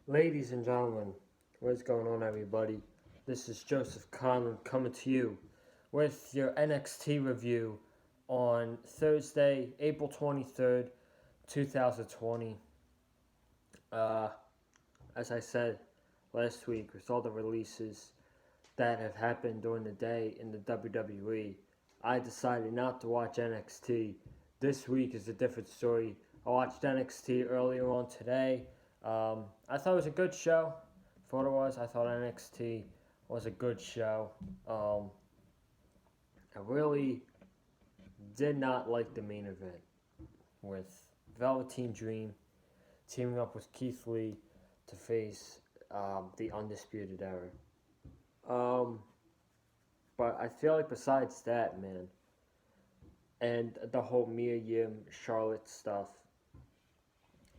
Ladies and gentlemen, what's going on, everybody? This is Joseph Conlon coming to you with your NXT review on Thursday, April 23rd, 2020. Uh, as I said last week, with all the releases that have happened during the day in the WWE, I decided not to watch NXT. This week is a different story. I watched NXT earlier on today. I thought it was a good show. For what it was, I thought NXT was a good show. I really did not like the main event with Velveteen Dream teaming up with Keith Lee to face the Undisputed Era. Um, but I feel like besides that, man, and the whole Mia Yim Charlotte stuff,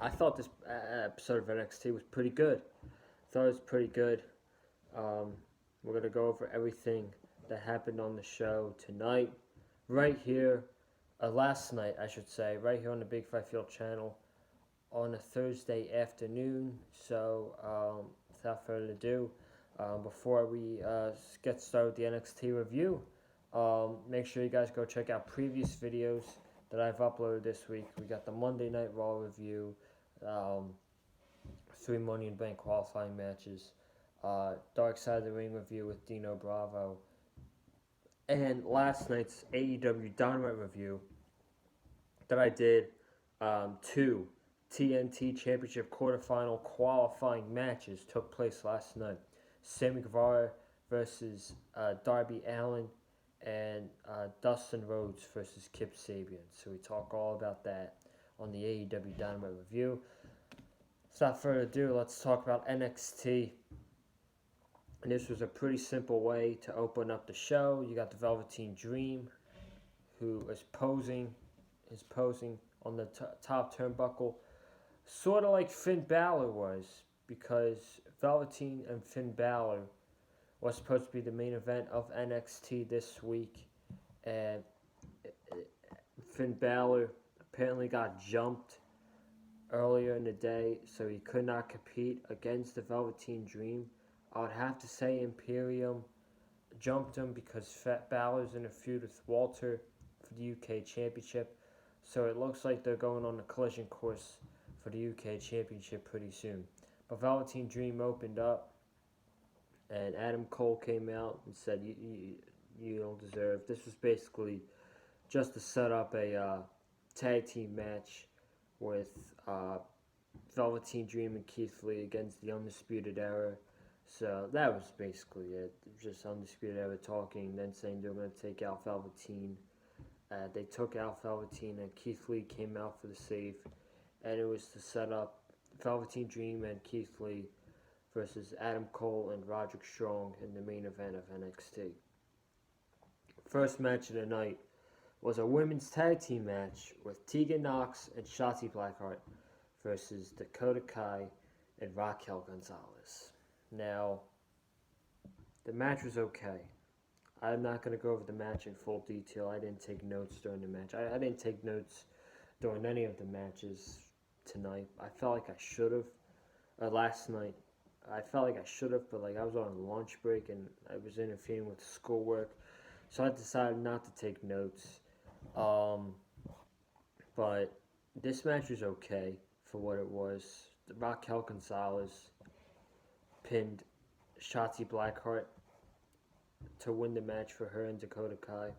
I thought this episode of NXT was pretty good. I thought it was pretty good. Um, we're going to go over everything that happened on the show tonight, right here, last night, I should say, right here on the Big Five Field channel on a Thursday afternoon. So, without further ado, before we get started with the NXT review, make sure you guys go check out previous videos that I've uploaded this week. We got the Monday Night Raw review, 3 Money in Bank qualifying matches, Dark Side of the Ring review with Dino Bravo, and last night's AEW Dynamite review that I did, 2 TNT Championship quarterfinal qualifying matches took place last night. Sammy Guevara versus Darby Allin, and Dustin Rhodes versus Kip Sabian. So we talk all about that on the AEW Dynamite review. Without further ado, let's talk about NXT. And this was a pretty simple way to open up the show. You got the Velveteen Dream, who is posing on the top turnbuckle, sort of like Finn Balor was, because Velveteen and Finn Balor was supposed to be the main event of NXT this week, and Finn Balor apparently got jumped earlier in the day, so he could not compete against the Velveteen Dream. I would have to say Imperium jumped him because Balor's in a feud with Walter for the UK Championship, so it looks like they're going on a collision course for the UK Championship pretty soon. But Velveteen Dream opened up, and Adam Cole came out and said, you don't deserve. This was basically just to set up a tag team match with Velveteen Dream and Keith Lee against the Undisputed Era. So that was basically it. Just Undisputed Era talking, then saying they were going to take out Velveteen. They took out Velveteen, and Keith Lee came out for the save. And it was to set up Velveteen Dream and Keith Lee versus Adam Cole and Roderick Strong in the main event of NXT. First match of the night was a women's tag team match with Tegan Nox and Shotzi Blackheart versus Dakota Kai and Raquel Gonzalez. Now, the match was okay. I'm not going to go over the match in full detail. I didn't take notes during the match. I didn't take notes during any of the matches tonight. I felt like I should have. Last night, I felt like I should have, but I was on a lunch break and I was interfering with schoolwork. So I decided not to take notes. But this match was okay for what it was. Raquel Gonzalez pinned Shotzi Blackheart to win the match for her and Dakota Kai.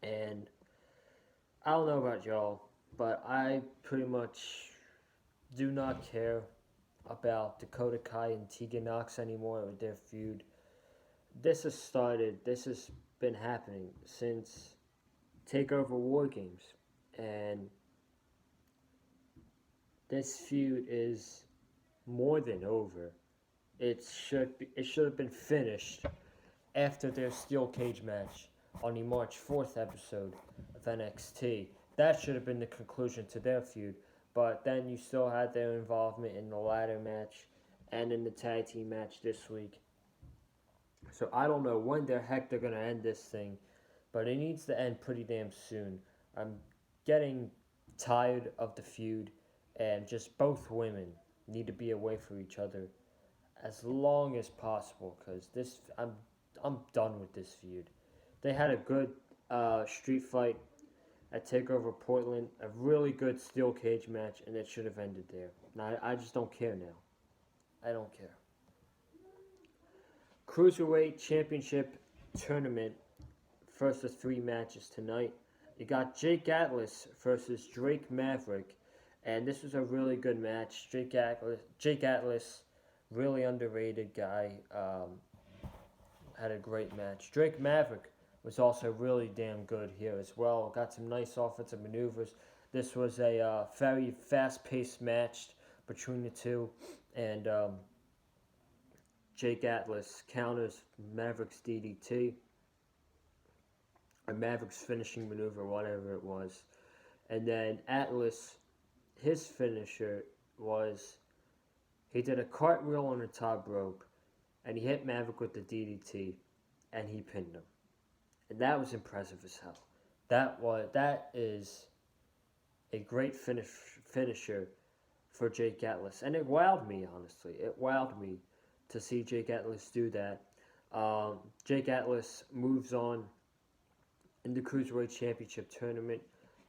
And I don't know about y'all, but I pretty much do not care about Dakota Kai and Tegan Nox anymore with their feud. This has been happening since TakeOver War Games, and this feud is more than over. It should have been finished after their steel cage match on the March 4th episode of NXT. That should have been the conclusion to their feud, but then you still had their involvement in the ladder match and in the tag team match this week. So I don't know when the heck they're going to end this thing, but it needs to end pretty damn soon. I'm getting tired of the feud, and just both women need to be away from each other as long as possible because I'm done with this feud. They had a good street fight at Takeover Portland, a really good steel cage match, and it should have ended there. Now I just don't care now. I don't care. Cruiserweight Championship Tournament. First of three matches tonight. You got Jake Atlas versus Drake Maverick, and this was a really good match. Jake Atlas, really underrated guy, had a great match. Drake Maverick was also really damn good here as well. Got some nice offensive maneuvers. This was a very fast-paced match between the two, and Jake Atlas counters Maverick's DDT, or Maverick's finishing maneuver, whatever it was. And then Atlas, his finisher was, he did a cartwheel on the top rope, and he hit Maverick with the DDT, and he pinned him. And that was impressive as hell. That is a great finisher for Jake Atlas. And it wowed me, honestly. It wowed me to see Jake Atlas do that. Jake Atlas moves on in the Cruiserweight Championship Tournament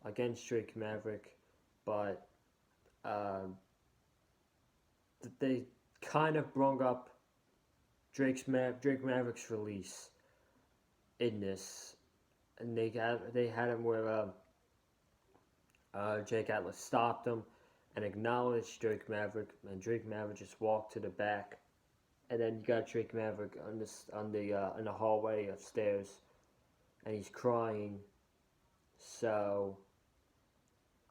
against Drake Maverick, but they kind of brung up Drake Maverick's release in this, and they had him where Jake Atlas stopped him and acknowledged Drake Maverick, and Drake Maverick just walked to the back, and then you got Drake Maverick in the hallway upstairs, and he's crying. So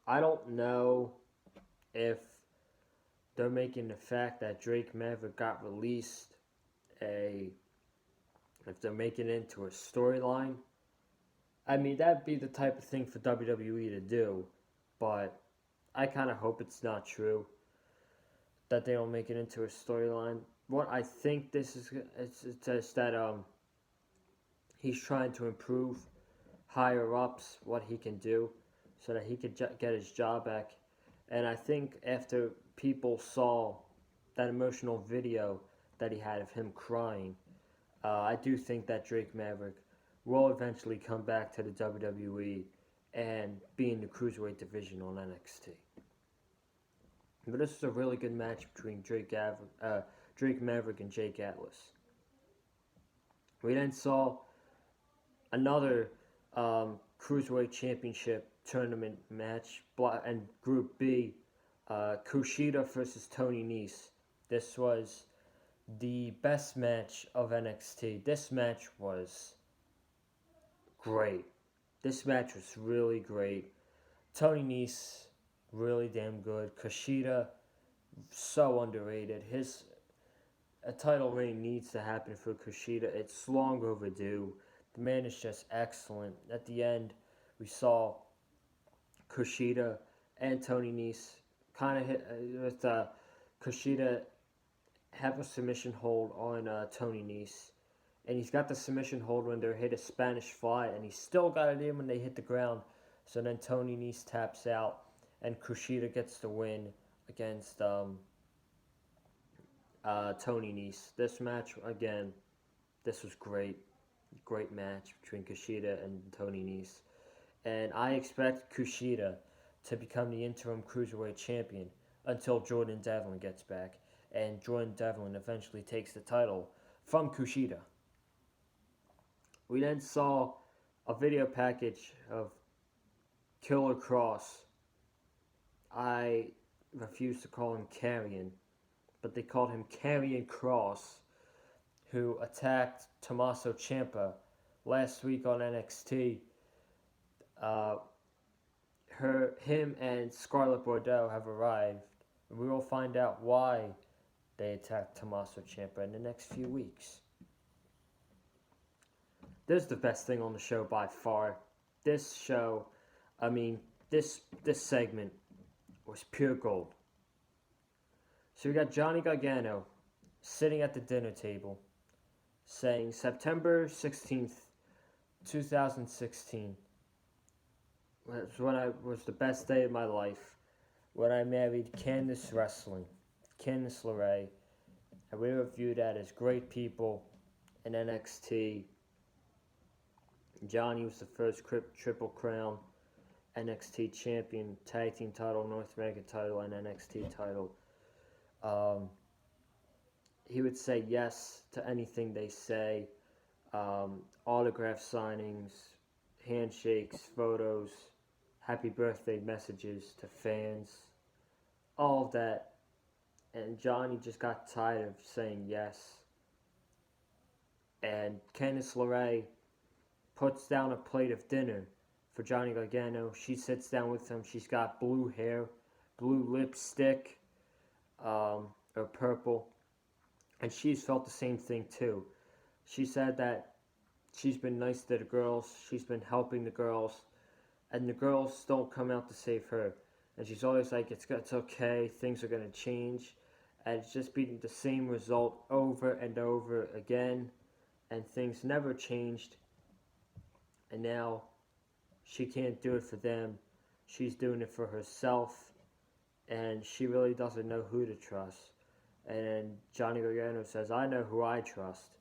I don't know if they're making the fact that Drake Maverick got released if they're making it into a storyline. I mean, that'd be the type of thing for WWE to do, but I kind of hope it's not true, that they don't make it into a storyline. What I think this is, it's just that he's trying to improve higher ups what he can do so that he could get his job back. And I think after people saw that emotional video that he had of him crying, I do think that Drake Maverick will eventually come back to the WWE and be in the Cruiserweight division on NXT. But this is a really good match between Drake Maverick and Jake Atlas. We then saw another Cruiserweight Championship Tournament match, and Group B, Kushida versus Tony Nese. This was the best match of NXT. This match was great. This match was really great. Tony Nese, really damn good. Kushida, so underrated. A title reign needs to happen for Kushida. It's long overdue. The man is just excellent. At the end, we saw Kushida and Tony Nese kind of hit with Kushida have a submission hold on Tony Nese. And he's got the submission hold when they hit a Spanish Fly, and he's still got it in when they hit the ground. So then Tony Nese taps out, and Kushida gets the win against Tony Nese. This match, again, this was great. Great match between Kushida and Tony Nese. And I expect Kushida to become the interim Cruiserweight champion until Jordan Devlin gets back. And Jordan Devlin eventually takes the title from Kushida. We then saw a video package of Killer Cross. I refuse to call him Karrion, but they called him Karrion Kross, who attacked Tommaso Ciampa last week on NXT. Him and Scarlett Bordeaux have arrived. We will find out why they attacked Tommaso Ciampa in the next few weeks. This is the best thing on the show by far. This show, this segment was pure gold. So we got Johnny Gargano sitting at the dinner table saying September 16th, 2016 was the best day of my life when I married Candice Candice LeRea, and we review that as great people in NXT. Johnny was the first Triple Crown NXT champion, tag team title, North American title, and NXT title. He would say yes to anything they say. Autograph signings, handshakes, photos, happy birthday messages to fans, all of that. And Johnny just got tired of saying yes. And Candice LeRea puts down a plate of dinner for Johnny Gargano. She sits down with him. She's got blue hair, blue lipstick, or purple. And she's felt the same thing too. She said that she's been nice to the girls. She's been helping the girls. And the girls don't come out to save her. And she's always like, it's okay. Things are going to change. And it's just been the same result over and over again. And things never changed. And now she can't do it for them. She's doing it for herself. And she really doesn't know who to trust. And Johnny Gargano says, I know who I trust.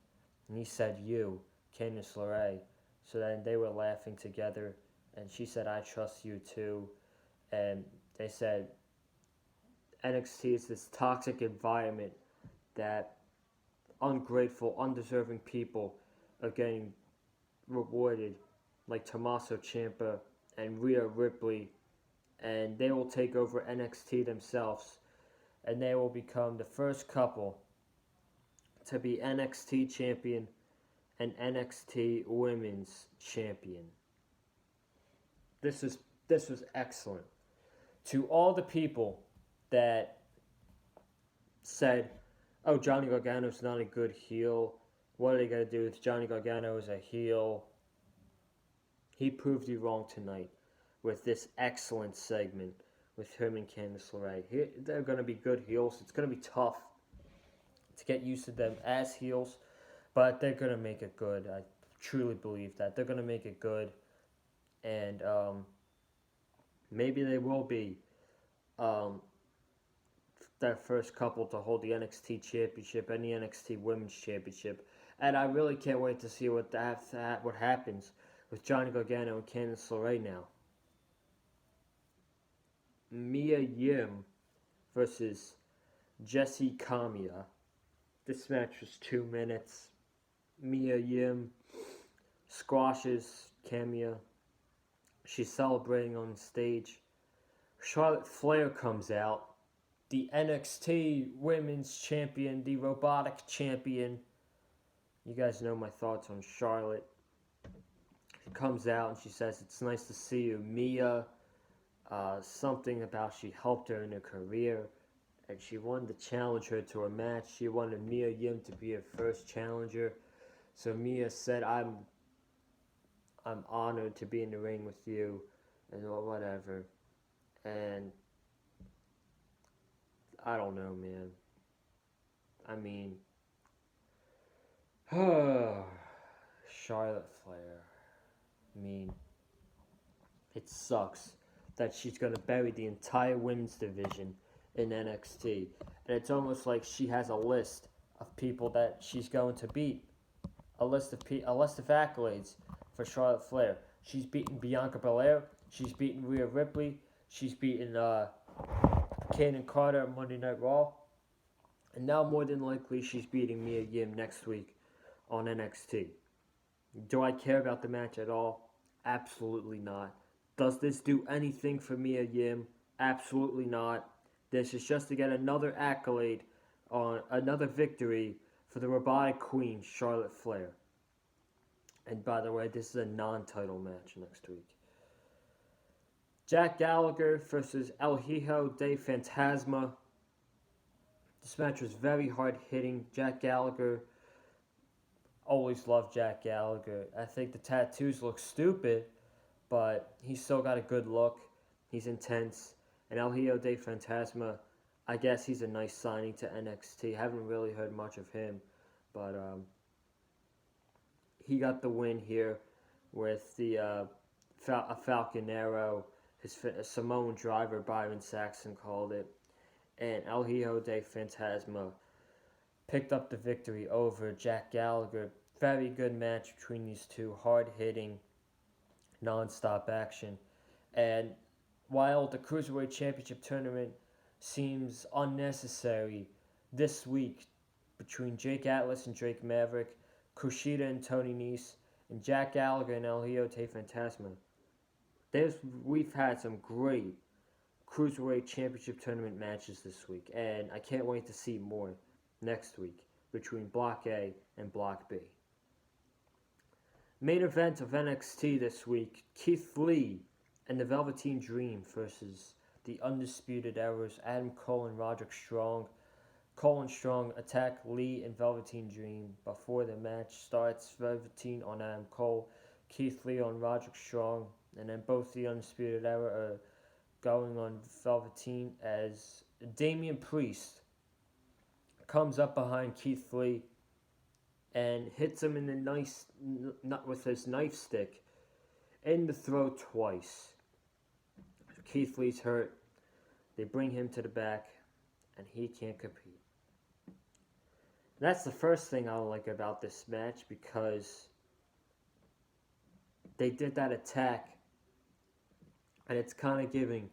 And he said, you, Candice LeRea. So then they were laughing together. And she said, I trust you too. And they said, NXT is this toxic environment that ungrateful, undeserving people are getting rewarded. Like Tommaso Ciampa and Rhea Ripley. And they will take over NXT themselves. And they will become the first couple to be NXT champion and NXT women's champion. This was excellent. To all the people that said, oh, Johnny Gargano's not a good heel. What are they going to do with Johnny Gargano as a heel? He proved you wrong tonight with this excellent segment with him and Candice LeRea. They're going to be good heels. It's going to be tough to get used to them as heels, but they're going to make it good. I truly believe that. They're going to make it good, and maybe they will be that first couple to hold the NXT Championship and the NXT Women's Championship. And I really can't wait to see what happens with Johnny Gargano and Candice LeRea now. Mia Yim versus Jessie Kamiya. This match was 2 minutes. Mia Yim squashes Kamiya. She's celebrating on stage. Charlotte Flair comes out. The NXT Women's Champion, the Robotic Champion. You guys know my thoughts on Charlotte. She comes out and she says, it's nice to see you, Mia. Something about she helped her in her career, and she wanted to challenge her to a match. She wanted Mia Yim to be her first challenger. So Mia said, I'm honored to be in the ring with you, and whatever. And I don't know, man. I mean, Charlotte Flair. I mean, it sucks that she's going to bury the entire women's division in NXT. And it's almost like she has a list of people that she's going to beat. A list of accolades for Charlotte Flair. She's beaten Bianca Belair. She's beaten Rhea Ripley. She's beaten Kaden Carter at Monday Night Raw. And now more than likely she's beating Mia Yim next week on NXT. Do I care about the match at all? Absolutely not. Does this do anything for Mia Yim? Absolutely not. This is just to get another accolade, on another victory for the Robotic Queen, Charlotte Flair. And by the way, this is a non-title match next week. Jack Gallagher versus El Hijo de Fantasma. This match was very hard-hitting. Jack Gallagher, always loved Jack Gallagher. I think the tattoos look stupid, but he's still got a good look. He's intense. And El Hijo de Fantasma, I guess he's a nice signing to NXT. Haven't really heard much of him, but he got the win here with the Falcon Arrow, his Samoan driver, Byron Saxton called it. and El Hijo de Fantasma picked up the victory over Jack Gallagher. Very good match between these two, hard-hitting, non-stop action. And while the Cruiserweight Championship tournament seems unnecessary this week between Jake Atlas and Drake Maverick, Kushida and Tony Nese, and Jack Gallagher and El Hijo de Fantasma, we've had some great Cruiserweight Championship tournament matches this week, and I can't wait to see more next week between Block A and Block B. Main event of NXT this week, Keith Lee and the Velveteen Dream versus the Undisputed Era's Adam Cole and Roderick Strong. Cole and Strong attack Lee and Velveteen Dream before the match starts. Velveteen on Adam Cole, Keith Lee on Roderick Strong, and then both the Undisputed Era are going on Velveteen as Damian Priest comes up behind Keith Lee and hits him in the with his knife stick in the throat twice. Keith Lee's hurt. They bring him to the back, and he can't compete. That's the first thing I don't like about this match, because they did that attack, and it's kind of giving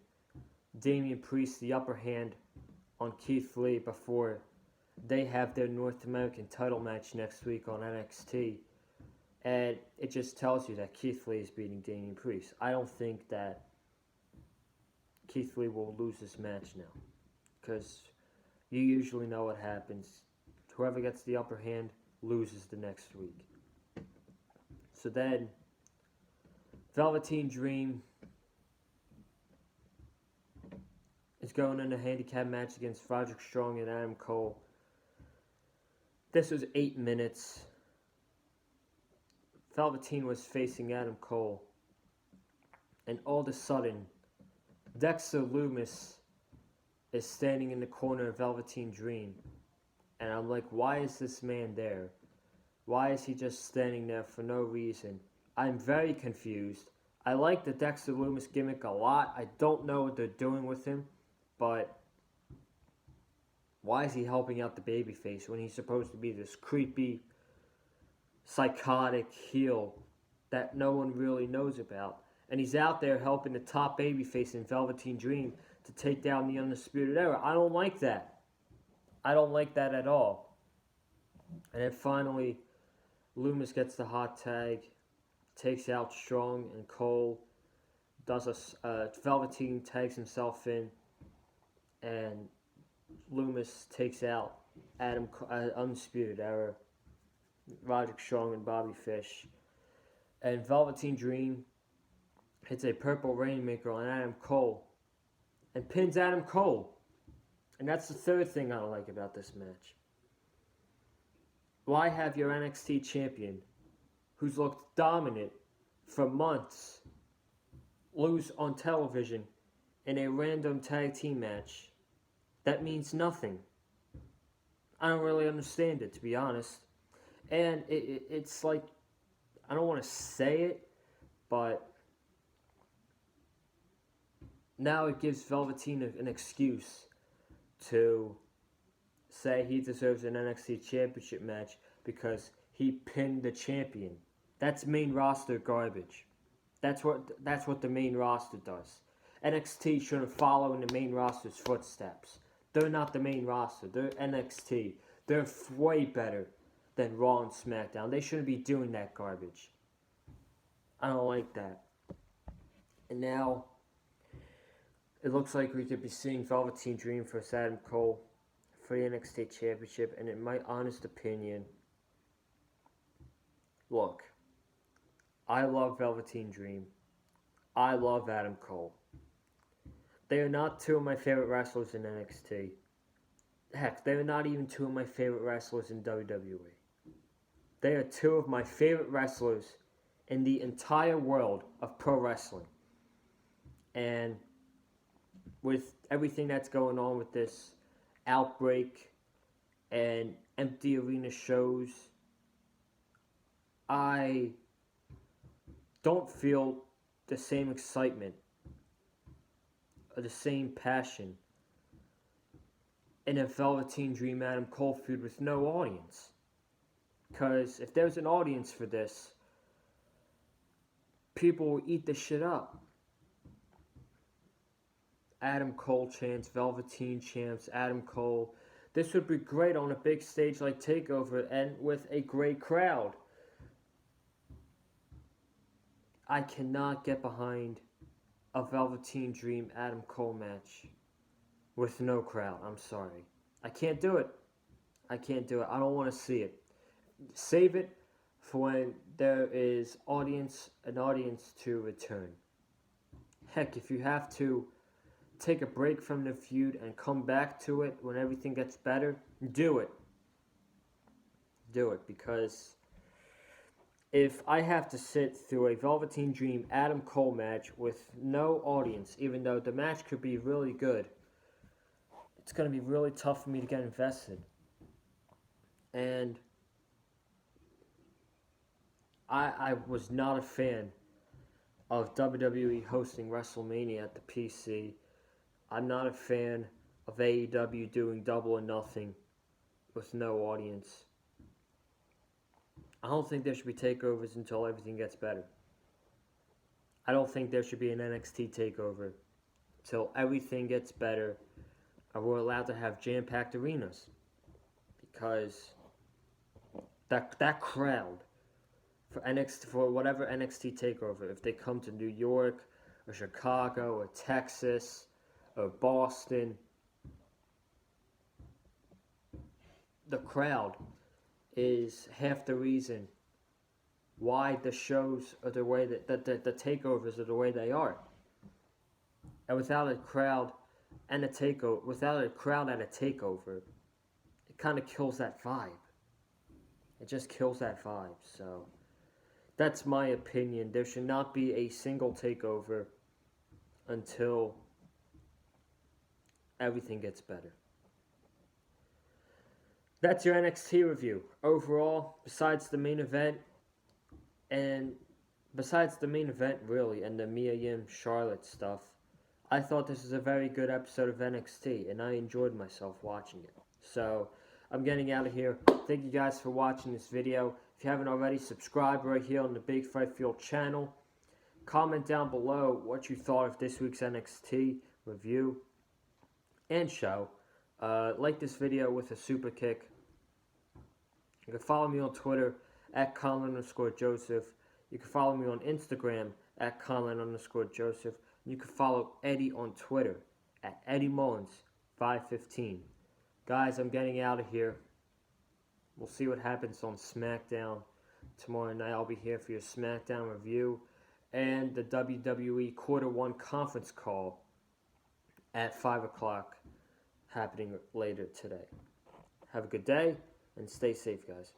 Damian Priest the upper hand on Keith Lee before they have their North American title match next week on NXT. And it just tells you that Keith Lee is beating Damian Priest. I don't think that Keith Lee will lose this match now, because you usually know what happens. Whoever gets the upper hand loses the next week. So then, Velveteen Dream is going in a handicap match against Roderick Strong and Adam Cole. This was 8 minutes. Velveteen was facing Adam Cole, and all of a sudden, Dexter Lumis is standing in the corner of Velveteen Dream. And I'm like, why is this man there? Why is he just standing there for no reason? I'm very confused. I like the Dexter Lumis gimmick a lot. I don't know what they're doing with him, but why is he helping out the babyface when he's supposed to be this creepy, psychotic heel that no one really knows about? And he's out there helping the top babyface in Velveteen Dream to take down the Undisputed Era. I don't like that. I don't like that at all. And then finally, Lumis gets the hot tag, takes out Strong and Cole, does Velveteen tags himself in, and Lumis takes out Undisputed Era, Roderick Strong and Bobby Fish. And Velveteen Dream hits a purple Rainmaker on Adam Cole and pins Adam Cole. And that's the third thing I don't like about this match. Why have your NXT champion, who's looked dominant for months, lose on television in a random tag team match that means nothing? I don't really understand it, to be honest. And it's like, I don't want to say it, but now it gives Velveteen an excuse to say he deserves an NXT Championship match because he pinned the champion. That's main roster garbage. That's what the main roster does. NXT shouldn't follow in the main roster's footsteps. They're not the main roster. They're NXT. They're way better than Raw and SmackDown. They shouldn't be doing that garbage. I don't like that. And now it looks like we could be seeing Velveteen Dream versus Adam Cole for the NXT Championship. And in my honest opinion, look, I love Velveteen Dream. I love Adam Cole. They are not two of my favorite wrestlers in NXT. Heck, they are not even two of my favorite wrestlers in WWE. They are two of my favorite wrestlers in the entire world of pro wrestling. And with everything that's going on with this outbreak and empty arena shows, I don't feel the same excitement or the same passion in a Velveteen Dream Adam Cole feud with no audience. Because if there's an audience for this, people will eat this shit up. Adam Cole chants, Velveteen chants, Adam Cole. This would be great on a big stage like TakeOver and with a great crowd. I cannot get behind a Velveteen Dream Adam Cole match with no crowd. I'm sorry. I can't do it. I can't do it. I don't want to see it. Save it for when there is an audience to return. Heck, if you have to take a break from the feud and come back to it when everything gets better, do it. Do it, because if I have to sit through a Velveteen Dream Adam Cole match with no audience, even though the match could be really good, it's going to be really tough for me to get invested. And I was not a fan of WWE hosting WrestleMania at the PC. I'm not a fan of AEW doing Double or Nothing with no audience. I don't think there should be takeovers until everything gets better. I don't think there should be an NXT takeover until everything gets better and we're allowed to have jam-packed arenas. Because that crowd for whatever NXT takeover, if they come to New York or Chicago or Texas or Boston, the crowd is half the reason why the shows are the way that the takeovers are the way they are. And without a crowd at a takeover, it kind of kills that vibe. It just kills that vibe. So that's my opinion. There should not be a single takeover until everything gets better. That's your NXT review. Overall, besides the main event, really, and the Mia Yim Charlotte stuff, I thought this was a very good episode of NXT, and I enjoyed myself watching it. So, I'm getting out of here. Thank you guys for watching this video. If you haven't already, subscribe right here on the Big Fight Field channel. Comment down below what you thought of this week's NXT review and show. Like this video with a super kick. You can follow me on Twitter at Colin_Joseph. You can follow me on Instagram at Colin_Joseph. And you can follow Eddie on Twitter at Eddie Mullins 515. Guys, I'm getting out of here. We'll see what happens on SmackDown tomorrow night. I'll be here for your SmackDown review and the WWE Q1 conference call at 5 o'clock happening later today. Have a good day and stay safe, guys.